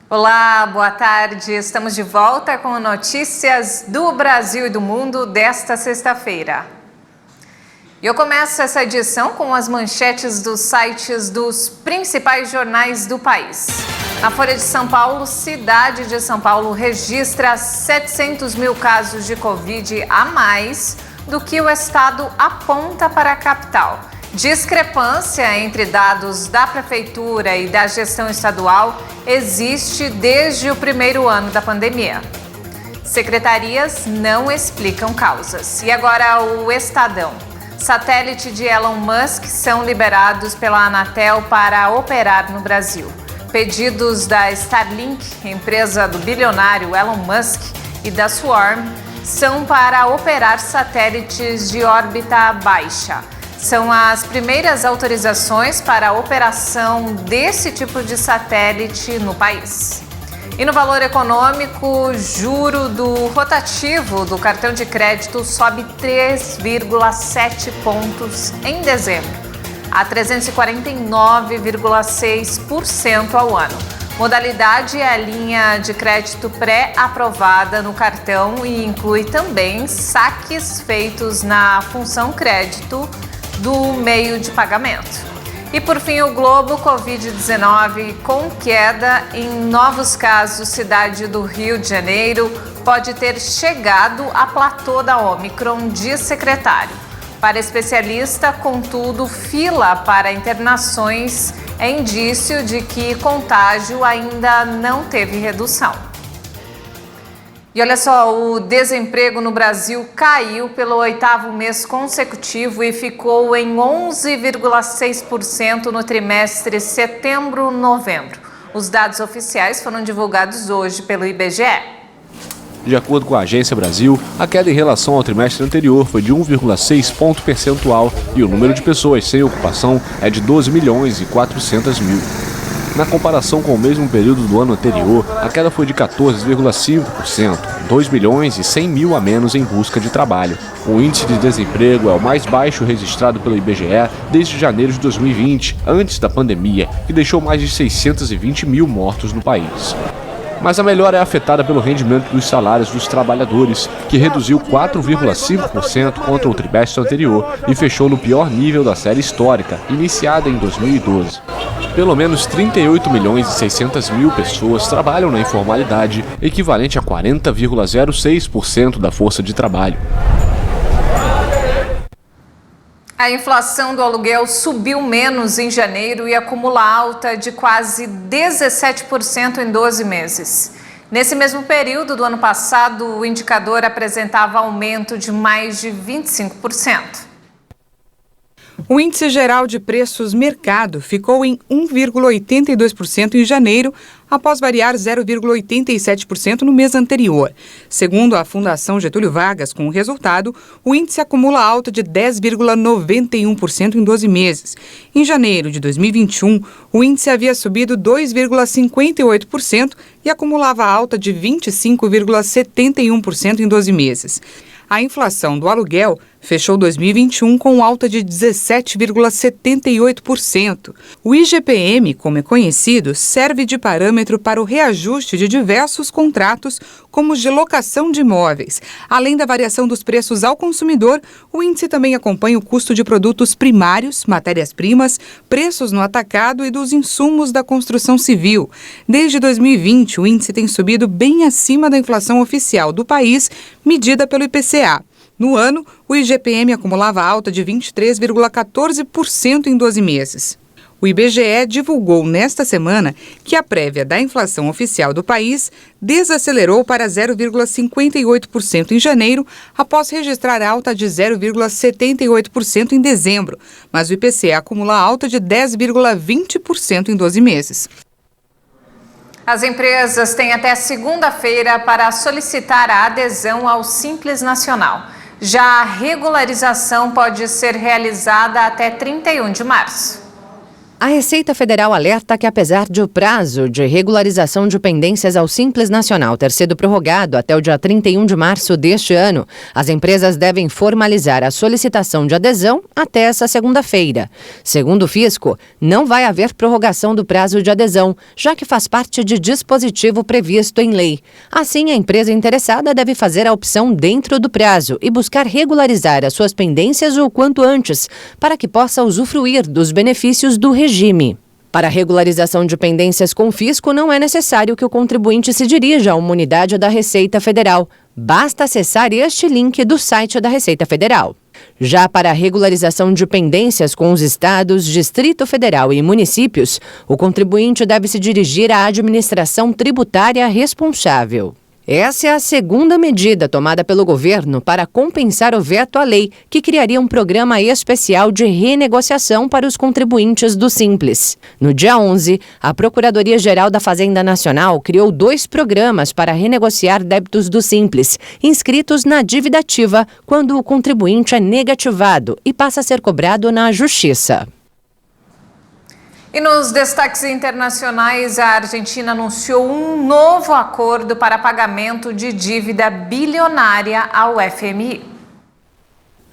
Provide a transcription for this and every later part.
Olá, boa tarde. Estamos de volta com notícias do Brasil e do mundo desta sexta-feira. E eu começo essa edição com as manchetes dos sites dos principais jornais do país. A Folha de São Paulo, cidade de São Paulo registra 700 mil casos de Covid a mais do que o estado aponta para a capital. Discrepância entre dados da Prefeitura e da gestão estadual existe desde o primeiro ano da pandemia. Secretarias não explicam causas. E agora o Estadão. Satélite de Elon Musk são liberados pela Anatel para operar no Brasil. Pedidos da Starlink, empresa do bilionário Elon Musk, e da Swarm, são para operar satélites de órbita baixa. São as primeiras autorizações para a operação desse tipo de satélite no país. E no valor econômico, juro do rotativo do cartão de crédito sobe 3,7 pontos em dezembro, a 349,6% ao ano. Modalidade é a linha de crédito pré-aprovada no cartão e inclui também saques feitos na função crédito do meio de pagamento. E por fim, o Globo, Covid-19 com queda em novos casos. Cidade do Rio de Janeiro pode ter chegado a platô da Ômicron, diz secretário. Para especialista, contudo, fila para internações é indício de que contágio ainda não teve redução. E olha só, o desemprego no Brasil caiu pelo 8º mês consecutivo e ficou em 11,6% no trimestre setembro-novembro. Os dados oficiais foram divulgados hoje pelo IBGE. De acordo com a Agência Brasil, a queda em relação ao trimestre anterior foi de 1,6 ponto percentual e o número de pessoas sem ocupação é de 12 milhões e 400 mil. Na comparação com o mesmo período do ano anterior, a queda foi de 14,5%, 2 milhões e 100 mil a menos em busca de trabalho. O índice de desemprego é o mais baixo registrado pelo IBGE desde janeiro de 2020, antes da pandemia, que deixou mais de 620 mil mortos no país. Mas a melhora é afetada pelo rendimento dos salários dos trabalhadores, que reduziu 4,5% contra o trimestre anterior e fechou no pior nível da série histórica, iniciada em 2012. Pelo menos 38 milhões e 600 mil pessoas trabalham na informalidade, equivalente a 40,06% da força de trabalho. A inflação do aluguel subiu menos em janeiro e acumula alta de quase 17% em 12 meses. Nesse mesmo período do ano passado, o indicador apresentava aumento de mais de 25%. O índice geral de preços mercado ficou em 1,82% em janeiro, após variar 0,87% no mês anterior. Segundo a Fundação Getúlio Vargas, com o resultado, o índice acumula alta de 10,91% em 12 meses. Em janeiro de 2021, o índice havia subido 2,58% e acumulava alta de 25,71% em 12 meses. A inflação do aluguel fechou 2021 com alta de 17,78%. O IGPM, como é conhecido, serve de parâmetro para o reajuste de diversos contratos, como os de locação de imóveis. Além da variação dos preços ao consumidor, o índice também acompanha o custo de produtos primários, matérias-primas, preços no atacado e dos insumos da construção civil. Desde 2020, o índice tem subido bem acima da inflação oficial do país, medida pelo IPCA. No ano, o IGPM acumulava alta de 23,14% em 12 meses. O IBGE divulgou nesta semana que a prévia da inflação oficial do país desacelerou para 0,58% em janeiro, após registrar alta de 0,78% em dezembro, mas o IPCA acumula alta de 10,20% em 12 meses. As empresas têm até segunda-feira para solicitar a adesão ao Simples Nacional. Já a regularização pode ser realizada até 31 de março. A Receita Federal alerta que, apesar de o prazo de regularização de pendências ao Simples Nacional ter sido prorrogado até o dia 31 de março deste ano, as empresas devem formalizar a solicitação de adesão até essa segunda-feira. Segundo o Fisco, não vai haver prorrogação do prazo de adesão, já que faz parte de dispositivo previsto em lei. Assim, a empresa interessada deve fazer a opção dentro do prazo e buscar regularizar as suas pendências o quanto antes, para que possa usufruir dos benefícios do regime. Para a regularização de pendências com o Fisco, não é necessário que o contribuinte se dirija a uma unidade da Receita Federal. Basta acessar este link do site da Receita Federal. Já para a regularização de pendências com os estados, Distrito Federal e municípios, o contribuinte deve se dirigir à administração tributária responsável. Essa é a segunda medida tomada pelo governo para compensar o veto à lei, que criaria um programa especial de renegociação para os contribuintes do Simples. No dia 11, a Procuradoria-Geral da Fazenda Nacional criou 2 programas para renegociar débitos do Simples, inscritos na dívida ativa, quando o contribuinte é negativado e passa a ser cobrado na Justiça. E nos destaques internacionais, a Argentina anunciou um novo acordo para pagamento de dívida bilionária ao FMI.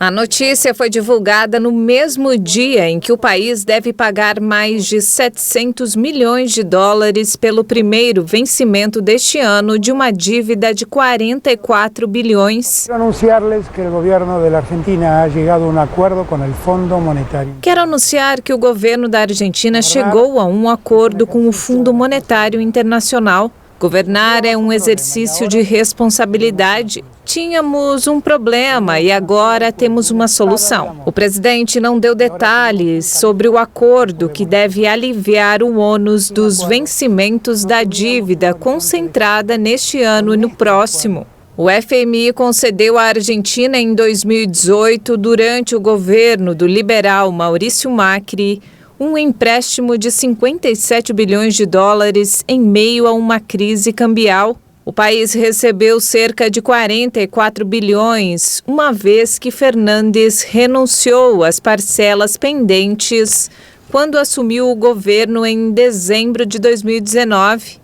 A notícia foi divulgada no mesmo dia em que o país deve pagar mais de 700 milhões de dólares pelo primeiro vencimento deste ano de uma dívida de 44 bilhões. Quero anunciar-lhes que o governo da Argentina ha chegado a um acordo com o Fundo Monetário. Quero anunciar que o governo da Argentina chegou a um acordo com o Fundo Monetário Internacional. Governar é um exercício de responsabilidade. Tínhamos um problema e agora temos uma solução. O presidente não deu detalhes sobre o acordo que deve aliviar o ônus dos vencimentos da dívida concentrada neste ano e no próximo. O FMI concedeu à Argentina em 2018, durante o governo do liberal Maurício Macri, um empréstimo de 57 bilhões de dólares em meio a uma crise cambial. O país recebeu cerca de 44 bilhões, uma vez que Fernandes renunciou às parcelas pendentes quando assumiu o governo em dezembro de 2019.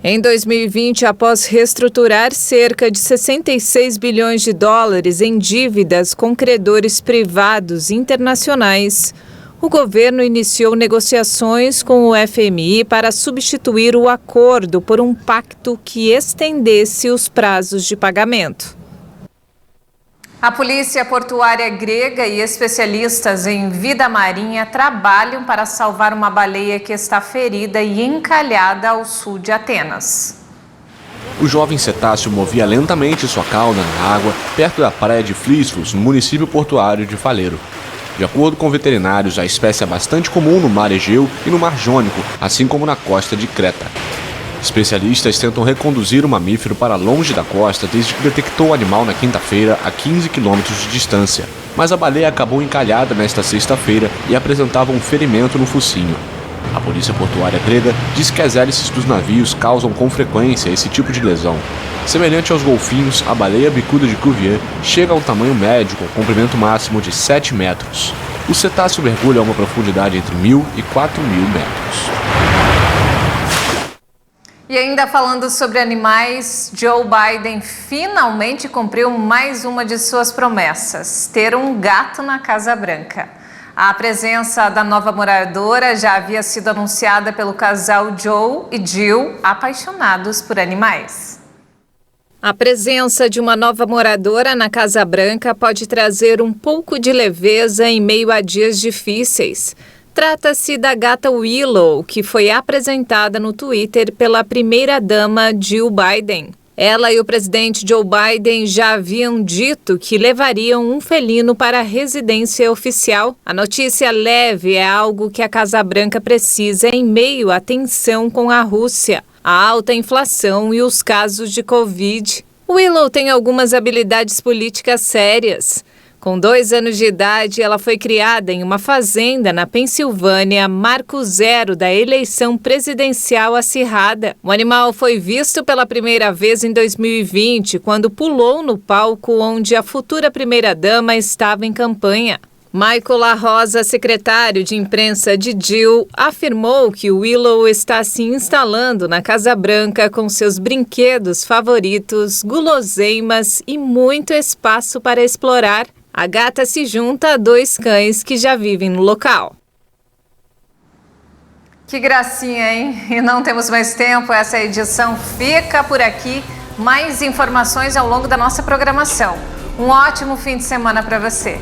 Em 2020, após reestruturar cerca de 66 bilhões de dólares em dívidas com credores privados internacionais, o governo iniciou negociações com o FMI para substituir o acordo por um pacto que estendesse os prazos de pagamento. A polícia portuária grega e especialistas em vida marinha trabalham para salvar uma baleia que está ferida e encalhada ao sul de Atenas. O jovem cetáceo movia lentamente sua cauda na água perto da praia de Flisfos, no município portuário de Faleiro. De acordo com veterinários, a espécie é bastante comum no mar Egeu e no mar Jônico, assim como na costa de Creta. Especialistas tentam reconduzir o mamífero para longe da costa desde que detectou o animal na quinta-feira, a 15 quilômetros de distância. Mas a baleia acabou encalhada nesta sexta-feira e apresentava um ferimento no focinho. A polícia portuária grega diz que as hélices dos navios causam com frequência esse tipo de lesão. Semelhante aos golfinhos, a baleia bicuda de Cuvier chega a um tamanho médio com comprimento máximo de 7 metros. O cetáceo mergulha a uma profundidade entre 1.000 e 4.000 metros. E ainda falando sobre animais, Joe Biden finalmente cumpriu mais uma de suas promessas: ter um gato na Casa Branca. A presença da nova moradora já havia sido anunciada pelo casal Joe e Jill, apaixonados por animais. A presença de uma nova moradora na Casa Branca pode trazer um pouco de leveza em meio a dias difíceis. Trata-se da gata Willow, que foi apresentada no Twitter pela primeira-dama Jill Biden. Ela e o presidente Joe Biden já haviam dito que levariam um felino para a residência oficial. A notícia leve é algo que a Casa Branca precisa em meio à tensão com a Rússia, a alta inflação e os casos de Covid. Willow tem algumas habilidades políticas sérias. Com 2 anos de idade, ela foi criada em uma fazenda na Pensilvânia, marco zero da eleição presidencial acirrada. O animal foi visto pela primeira vez em 2020, quando pulou no palco onde a futura primeira-dama estava em campanha. Michael La Rosa, secretário de imprensa de Jill, afirmou que o Willow está se instalando na Casa Branca com seus brinquedos favoritos, guloseimas e muito espaço para explorar. A gata se junta a 2 cães que já vivem no local. Que gracinha, hein? E não temos mais tempo, essa edição fica por aqui. Mais informações ao longo da nossa programação. Um ótimo fim de semana para você.